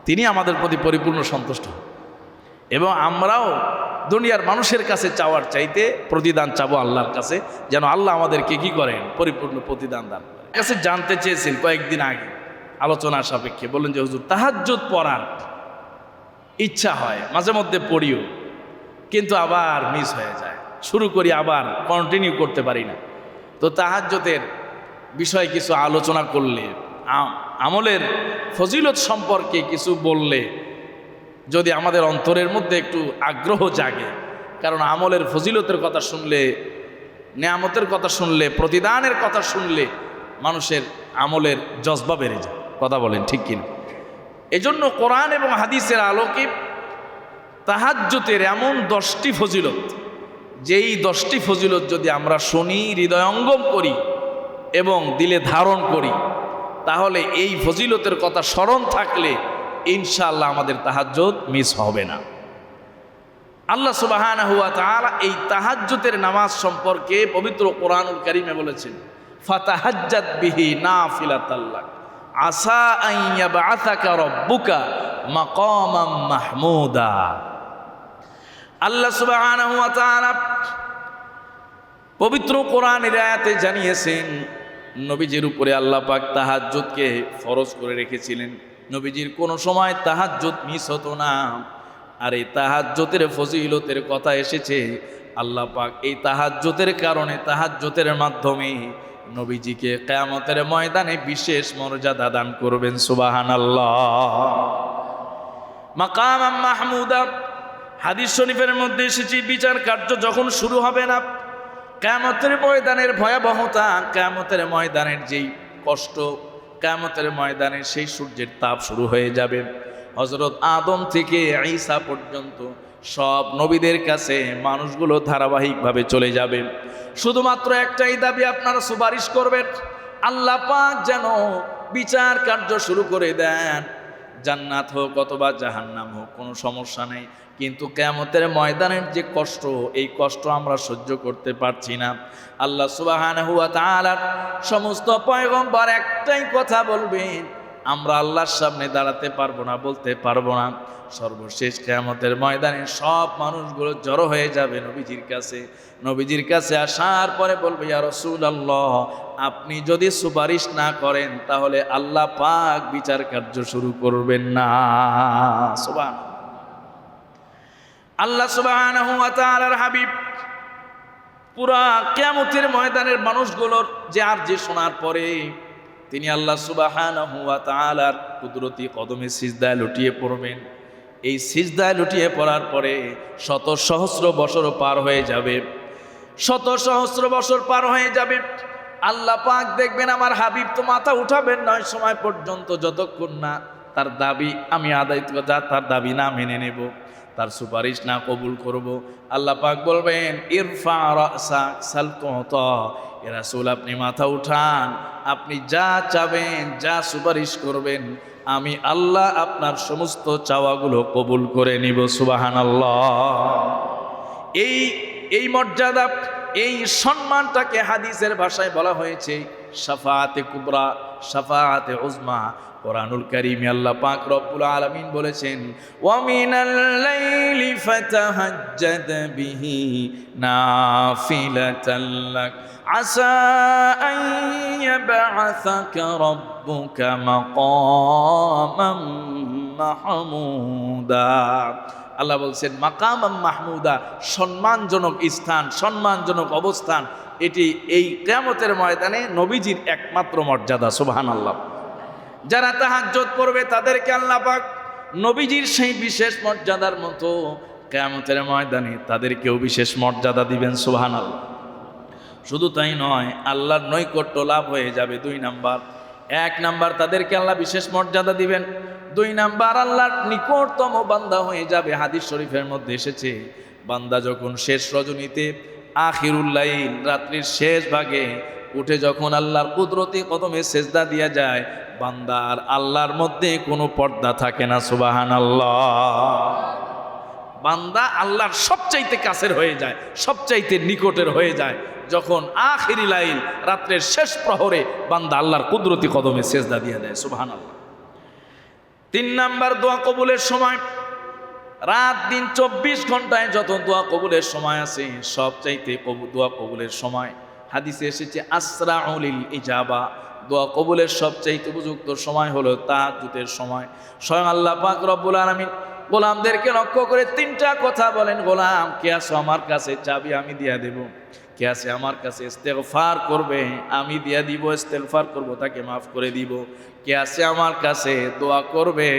তিনি আমাদের প্রতি পরিপূর্ণ সন্তুষ্ট হন এবং আমরাও দুনিয়ার মানুষের কাছে চাওয়ার চাইতে প্রতিদান চাবো আল্লাহর কাছে, যেন আল্লাহ আমাদেরকে কি করেন, পরিপূর্ণ প্রতিদান দান করেন। কাছে জানতে চেয়েছেন কয়েকদিন আগে আলোচনার সাপেক্ষে, বললেন যে হুজুর তাহাজ্জুদ পড়ার ইচ্ছা হয়, মাঝে মধ্যে পড়িও, কিন্তু আবার মিস হয়ে যায়, শুরু করি আবার কন্টিনিউ করতে পারি না। তো তাহাজ্জুদের বিষয়ে কিছু আলোচনা করলে, আমলের ফজিলত সম্পর্কে কিছু বললে যদি আমাদের অন্তরের মধ্যে একটু আগ্রহ জাগে, কারণ আমলের ফজিলতের কথা শুনলে, নেয়ামতের কথা শুনলে, প্রতিদানের কথা শুনলে মানুষের আমলের জজবা বেড়ে যায়। কথা বলেন ঠিক কিনা? এজন্য কোরআন এবং হাদিসের আলোকে তাহাজ্জুদের এমন 10টি ফজিলত, যেই 10টি ফজিলত যদি আমরা শুনি, হৃদয়ঙ্গম করি এবং দিলে ধারণ করি, তাহলে এই ফজিলতের কথা স্মরণ থাকলে ইনশাআল্লাহ আমাদের তাহাজ্জুদ মিস হবে না। আল্লাহ সুবহানাহু ওয়া তাআলা এই তাহাজ্জুদের নামাজ সম্পর্কে পবিত্র কোরআনুল কারীমে বলেছেন, ফাতাহাজ্জাত বিহি নাফিলাতাল লাক আসা আন ইয়াবআসাকা রাব্বুকা মাকামাম মাহমুদা। আল্লাহ সুবহানাহু ওয়া তাআলা পবিত্র কোরআনের আয়াতে জানিয়েছেন, নবীজির উপরে আল্লাহ পাক তাহাজ্জুদকে ফরজ করে রেখেছিলেন। নবীজির কোনো সময় তাহাজ্জুদ মিস হতো না। আর এই তাহাজ্জুদের ফজিলতের কথা এসেছে, আল্লাহ পাক এই তাহাজ্জুদের কারণে, তাহাজ্জুদের মাধ্যমে নবীজিকে কিয়ামতের ময়দানে বিশেষ মর্যাদা দান করবেন। সুবহানাল্লাহ। মাকামাম মাহমুদা, হাদিস শরীফের মধ্যে এসেছে, বিচার কার্য যখন শুরু হবে না, কিয়ামতের ময়দানের ভয়াবহতা, কিয়ামতের ময়দানের যেই কষ্ট, কিয়ামতের ময়দানে সেই সূর্যের তাপ শুরু হয়ে যাবে। হযরত আদম থেকে ঈসা পর্যন্ত সব নবীদের কাছে মানুষগুলো ধারাবাহিকভাবে চলে যাবে। শুধুমাত্র একটাই দাবি, আপনারা সুপারিশ করবেন আল্লাহ পাক যেন বিচার কার্য শুরু করে দেন। জান্নাত হোক অথবা জাহান্নাম হোক, কোনো সমস্যা নেই, কিন্তু কিয়ামতের ময়দানের যে কষ্ট, এই কষ্ট আমরা সহ্য করতে পারছি না। আল্লাহ সুবহানাহু ওয়া তাআলার সমস্ত পয়গম্বর একটাই কথা বলবেন, আমরা আল্লাহর সামনে দাঁড়াতে পারবো না, বলতে পারবো না। সর্বশেষ কিয়ামতের ময়দানে সব মানুষগুলো জড়ো হয়ে যাবে নবীজির কাছে। নবীজির কাছে আসার পরে বলবে, ইয়া রাসূলুল্লাহ, আপনি যদি সুপারিশ না করেন তাহলে আল্লাহ পাক বিচার কার্য শুরু করবেন না। সুবহানাল্লাহ। আল্লাহ সুবহানাহু ওয়া তাআলার হাবিব পুরা কিয়ামতের ময়দানের মানুষগুলোর যে আর যে শোনার পরে তিনি আল্লাহ সুবহানাহু ওয়া তাআলার কুদরতি কদমে সিজদায় লুটিয়ে পড়বেন। এই সিজদায় লুটিয়ে পড়ার পরে শত সহস্র বছর পার হয়ে যাবে, শত সহস্র বছর পার হয়ে যাবে। আল্লাহ পাক দেখবেন আমার হাবিব তো মাথা উঠাবেন না ওই সময় পর্যন্ত, যতক্ষণ না তার দাবি আমি আদায়, তার দাবি না মেনে নেব, তার সুপারিশ না কবুল করব। আল্লাহ পাক বলবেন, ইরফা রাসাক সাল তুতা, ইয়া রাসূল আপনি মাথা উঠান, আপনি যা চাবেন, যা সুপারিশ করবেন, আমি আল্লাহ আপনার সমস্ত চাওয়াগুলো কবুল করে নিব। সুবহানাল্লাহ। এই মর্যাদা, এই সম্মানটাকে হাদিসের ভাষায় বলা হয়েছে শাফাআতে কুবরা, শাফাআতে উজমা। কোরআনুল কারীমে আল্লাহ পাক রব্বুল আলামিন বলেছেন, ওয়া মিনাল লাইলি ফাতাহাজ্জাদ বিহি নাফিলাতাল লাক আসা আন ইয়াবআসাকা রাব্বুকা মাকামাম মাহমুদা। আল্লাহ বলছেন মাকামাম মাহমুদা, সম্মানজনক স্থান, সম্মানজনক অবস্থান। এটি এই কিয়ামতের ময়দানে নবীজির একমাত্র মর্যাদা। সুবহানাল্লাহ। যারা তাহাজ্জুদ পড়বে তাদেরকে আল্লাহ পাক নবীজির সেই বিশেষ মর্যাদার মতো কিয়ামতের ময়দানে তাদেরকেও বিশেষ মর্যাদা দিবেন। সুবহানাল্লাহ। শুধু তাই নয়, আল্লাহর নৈকট্য লাভ হয়ে যাবে 2 নাম্বার। 1 নাম্বার তাদেরকে আল্লাহ বিশেষ মর্যাদা দিবেন, 2 নাম্বার আল্লাহর নিকটতম বান্দা হয়ে যাবে। হাদিস শরীফের মধ্যে এসেছে, বান্দা যখন শেষ রজনীতে, আখিরুল লাইল, রাত্রির শেষ ভাগে উঠে যখন আল্লাহর কুদরতি কদমে সেজদা দিয়া যায়, বান্দার আল্লাহর মধ্যে কোনো পর্দা থাকে না। সুবহানাল্লাহ। বান্দা আল্লাহর সবচাইতে কাছের হয়ে যায়, সবচাইতে নিকটের হয়ে যায় যখন আখিরি লাইল, রাত্রের শেষ প্রহরে বান্দা আল্লাহর কুদরতি কদমে সেজদা দিয়ে দেয়। সুবহানাল্লাহ। 3 নাম্বার দোয়া কবুলের সময়, রাত দিন 24 ঘন্টায় যত দোয়া কবুলের সময় আছে সবচাইতে দোয়া কবুলের সময় হাদিসে এসেছে আসরাউল ইজাবা, দোয়া কবুলের সবচাইতে উপযুক্ত সময় হলো তাহাজ্জুদের সময়। স্বয়ং আল্লাহ পাক রব্বুল আলামিন গোলামদেরকে লক্ষ্য করে 3টা কথা বলেন, গোলাম কে আছো আমার কাছে, চাবি আমি দিয়া দেব। কে আছে আমার কাছে ইস্তেগফার করবে, আমি দিয়া দিব, ইস্তেগফার করব তাকে মাফ করে দিব। কে আছে আমার কাছে দোয়া করবে,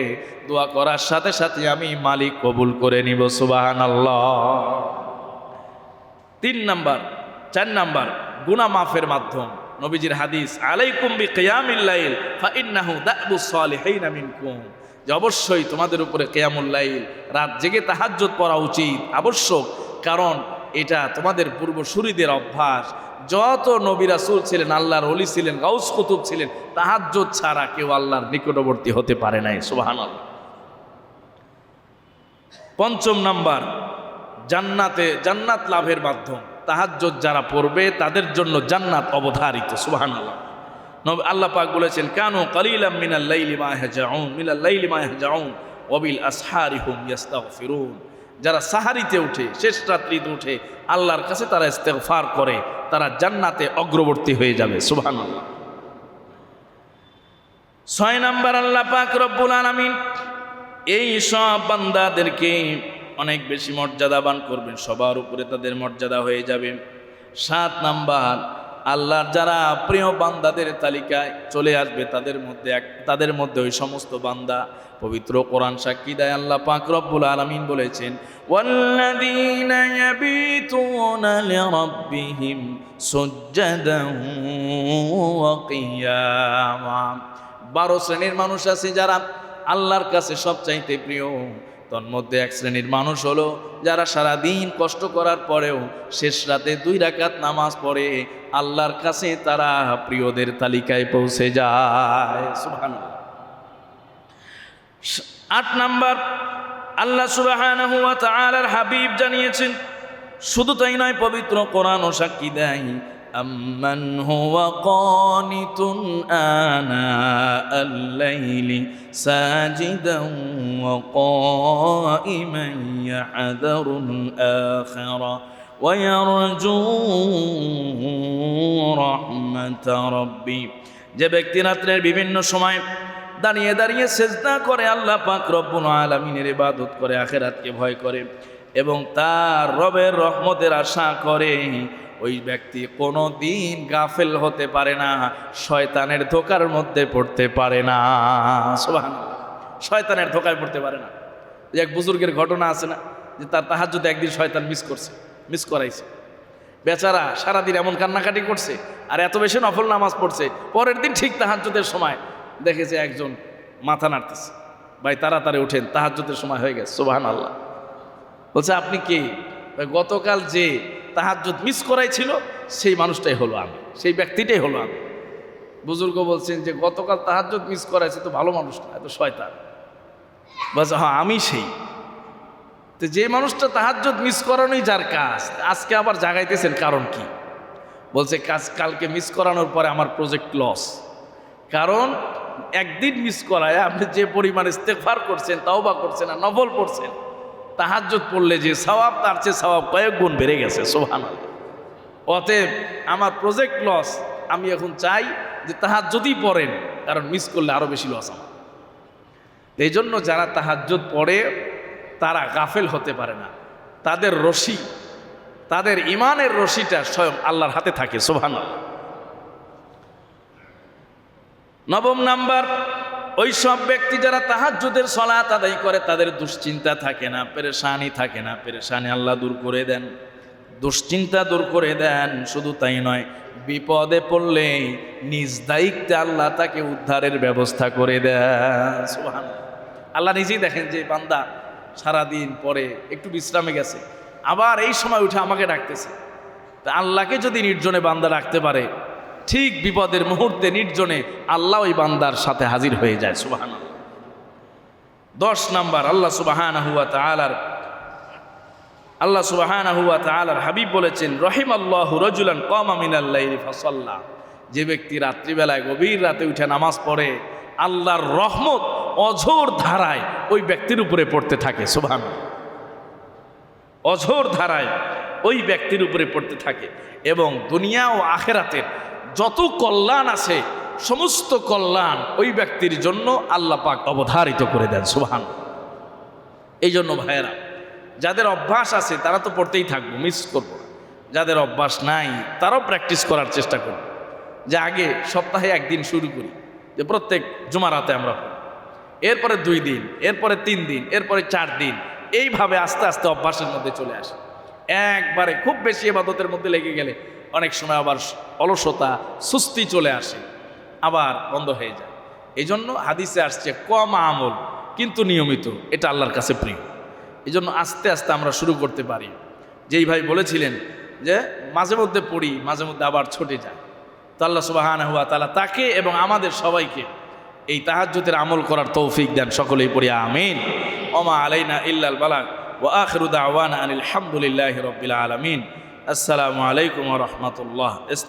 দোয়া করার সাথে সাথে আমি মালিক কবুল করে নিব। সুবহানাল্লাহ। 3 নাম্বার 4 নাম্বার গুনাহ মাফের মাধ্যম। নবীজির হাদিস, আলাইকুম বিকিয়ামিল লাইল ফাইন্নাহু দাবুস সালিহিন মিনকুম, যে অবশ্যই তোমাদের উপরে কিয়ামুল লাইল, রাত জেগে তাহাজ্জুদ পড়া উচিত, আবশ্যক। কারণ এটা তোমাদের পূর্বসূরীদের অভ্যাস। যত নবী রাসূল ছিলেন, আল্লাহর ওলি ছিলেন, গাউস কুতুব ছিলেন, তাহাজ্জুদ ছাড়া কেউ আল্লাহর নিকটবর্তী হতে পারে নাই। সুবহানাল্লাহ। 5 নাম্বার জান্নাত লাভের মাধ্যম। তাহাজ্জুদ যারা পড়বে তাদের জন্য জান্নাত অবধারিত। সুবহানাল্লাহ। নবী আল্লাহ পাক বলেছেন, কানু কালিলাম মিনাল লাইলি মা ইয়াহজাউন ওয়া বিল আসহারি হুম ইস্তাগফিরুন। যারা সাহারিতে উঠে, শেষ রাত্রিতে উঠে আল্লাহর কাছে তারা ইস্তেগফার করে, তারা জান্নাতে অগ্রবর্তী হয়ে যাবে। সুবহানাল্লাহ। 6 নাম্বার আল্লাহ পাক রব্বুল আলামিন এই সব বান্দাদেরকে অনেক বেশি মর্যাদাবান করবেন, সবার উপরে তাদের মর্যাদা হয়ে যাবে। 7 নাম্বার আল্লাহর যারা প্রিয় বান্দাদের তালিকায় চলে আসবে, তাদের মধ্যে ওই সমস্ত বান্দা পবিত্র কোরআন সাক্ষী দেয়। আল্লাহ পাক রব্বুল আলামিন বলেছেন, ওয়াল্লাযীনা ইয়াবিতুনা লিরাব্বিহিম সুজদান ওয়া কিয়ামা। 12 শ্রেণীর মানুষ আছে যারা আল্লাহর কাছে সবচাইতে প্রিয়। তন্মধ্যে 1 শ্রেণীর মানুষ হলো যারা সারাদিন কষ্ট করার পরেও শেষ রাতে 2 রাকাত নামাজ পড়ে আল্লাহর কাছে তারা প্রিয়দের তালিকায় পৌঁছে যায়। সুবহানাল্লাহ। 8 নাম্বার আল্লাহ সুবহানাহু ওয়া তাআলার হাবিব জানিয়েছেন, শুধু তাই নয়, পবিত্র কোরআনও সাক্ষী দেয়, আম্মান হুয়া কানিতুন আনা আল-লাইলি সাজিদান ওয়া কাইমান ইয়াহযারুল আখিরা ওয়া ইয়ারজু রাহমাত রাব্বি। যে ব্যক্তি রাত্রের বিভিন্ন সময় দাঁড়িয়ে দাঁড়িয়ে সেজদা করে, আল্লাহ পাক রব্বুল আলামিনের ইবাদত করে, আখিরাতকে ভয় করে এবং তার রবের রহমতের আশা করে, ওই ব্যক্তি কোনো দিন গাফেল হতে পারে না, শয়তানের ধোকার মধ্যে পড়তে পারে না। সুবহানাল্লাহ। শয়তানের ধোকায় পড়তে পারে না। এক বুজুর্গের ঘটনা আছে না, যে তার তাহাজ্জুদ একদিন শয়তান মিস করাইছে। বেচারা সারাদিন এমন কান্নাকাটি করছে আর এত বেশি নফল নামাজ পড়ছে, পরের দিন ঠিক তাহাজ্জুদের সময় দেখেছে একজন মাথা নাড়তেছে, ভাই তাড়াতাড়ি উঠেন, তাহাজ্জুদের সময় হয়ে গেছে। সুবহানাল্লাহ। বলছে, আপনি কে? গতকাল যে তাহাজ্জুদ মিস করাইছিল সেই মানুষটাই হলো আমি, সেই ব্যক্তিটাই হলো আমি। বুজুর্গ বলছেন যে গতকাল তাহাজ্জুদ মিস করাইছে তো ভালো মানুষ না, এত শয়তান। বলছে, হ্যাঁ আমি সেই। তো যে মানুষটা তাহাজ্জুদ মিস করানোই যার কাজ, আজকে আবার জাগাইতেছেন কারণ কি? বলছে, কালকে মিস করানোর পরে আমার প্রজেক্ট লস। কারণ একদিন মিস করায় আপনি যে পরিমাণ ইস্তেগফার করছেন, তাওবা করছেন আর নফল পড়ছেন, তাহাজ্জুদ পড়লে যে সওয়াব, তার চেয়ে সওয়াব কয়েক গুণ বেড়ে গেছে। সুবহানাল্লাহ। অতএব আমার প্রজেক্ট লস। আমি এখন চাই যে তাহাজ্জুদই পড়েন, কারণ মিস করলে আরো বেশি লস আমার। এই জন্য যারা তাহাজ্জুদ পড়ে তারা গাফেল হতে পারে না, তাদের রশি, তাদের ইমানের রশিটা স্বয়ং আল্লাহর হাতে থাকে। সুবহানাল্লাহ। 9 নাম্বার, ওই সব ব্যক্তি যারা তাহাজ্জুদের সালাত আদায় করে তাদের দুশ্চিন্তা থাকে না, পেরেশানি থাকে না। পেরেশানি আল্লাহ দূর করে দেন, দুশ্চিন্তা দূর করে দেন। শুধু তাই নয়, বিপদে পড়লে নিজ দায়িত্বে আল্লাহ তাকে উদ্ধারের ব্যবস্থা করে দেন। সুবহানাল্লাহ। আল্লাহ নিজেই দেখেন যে বান্দা সারাদিন পরে একটু বিশ্রামে গেছে, আবার এই সময় উঠে আমাকে ডাকতেছে। তা আল্লাহকে যদি নির্জনে বান্দা ডাকতে পারে, ঠিক বিপদের মুহূর্তে নির্জনে আল্লাহ ওই বান্দার সাথে হাজির হয়ে যায়। সুবহানাল্লাহ। 10 নাম্বার আল্লাহ সুবহানাহু ওয়া তাআলার হাবিব বলেছেন, রহিমাল্লাহু রাজুলান কামা মিনাল লাইলি ফাসাল্লা। যে ব্যক্তি রাত্রিবেলায় গভীর রাতে উঠে নামাজ পড়ে, আল্লাহর রহমত অঝোর ধারায় ওই ব্যক্তির উপরে পড়তে থাকে। সুবহানাল্লাহ। অঝোর ধারায় ওই ব্যক্তির উপরে পড়তে থাকে এবং দুনিয়া ও আখেরাতের যত কল্যাণ আছে সমস্ত কল্যাণ ওই ব্যক্তির জন্য আল্লাহ পাক অবধারিত করে দেন। সুবহানাল্লাহ। এই জন্য ভাইয়েরা, যাদের অভ্যাস আছে তারা তো পড়তেই থাকবো, মিস করবো না। যাদের অভ্যাস নাই তারাও প্র্যাকটিস করার চেষ্টা করব, যে আগে সপ্তাহে একদিন শুরু করি, যে প্রত্যেক জুমারাতে আমরা পড়ি, এরপরে 2 দিন, এরপরে 3 দিন, এরপরে 4 দিন, এইভাবে আস্তে আস্তে অভ্যাসের মধ্যে চলে আসে। একবারে খুব বেশি ইবাদতের মধ্যে লেগে গেলে অনেক সময় আবার অলসতা, সুস্তি চলে আসে, আবার বন্ধ হয়ে যায়। এই জন্য হাদিসে আসছে কম আমল কিন্তু নিয়মিত, এটা আল্লাহর কাছে প্রিয়। এই জন্য আস্তে আস্তে আমরা শুরু করতে পারি। যেই ভাই বলেছিলেন যে মাঝে মধ্যে পড়ি, মাঝে মধ্যে আবার ছুটে যায়, তো আল্লাহ সুবহানাহু ওয়া তাআলা তাকে এবং আমাদের সবাইকে এই তাহাজ্জুদের আমল করার তৌফিক দেন। সকলেই পড়ি আমিন। ওমা আলাইনা ইল্লাল বালাগ ওয়া আখিরু দাওয়ানা আনিল হামদুলিল্লাহি রাব্বিল আলামিন। আসসালামু আলাইকুম ওয়া রাহমাতুল্লাহ।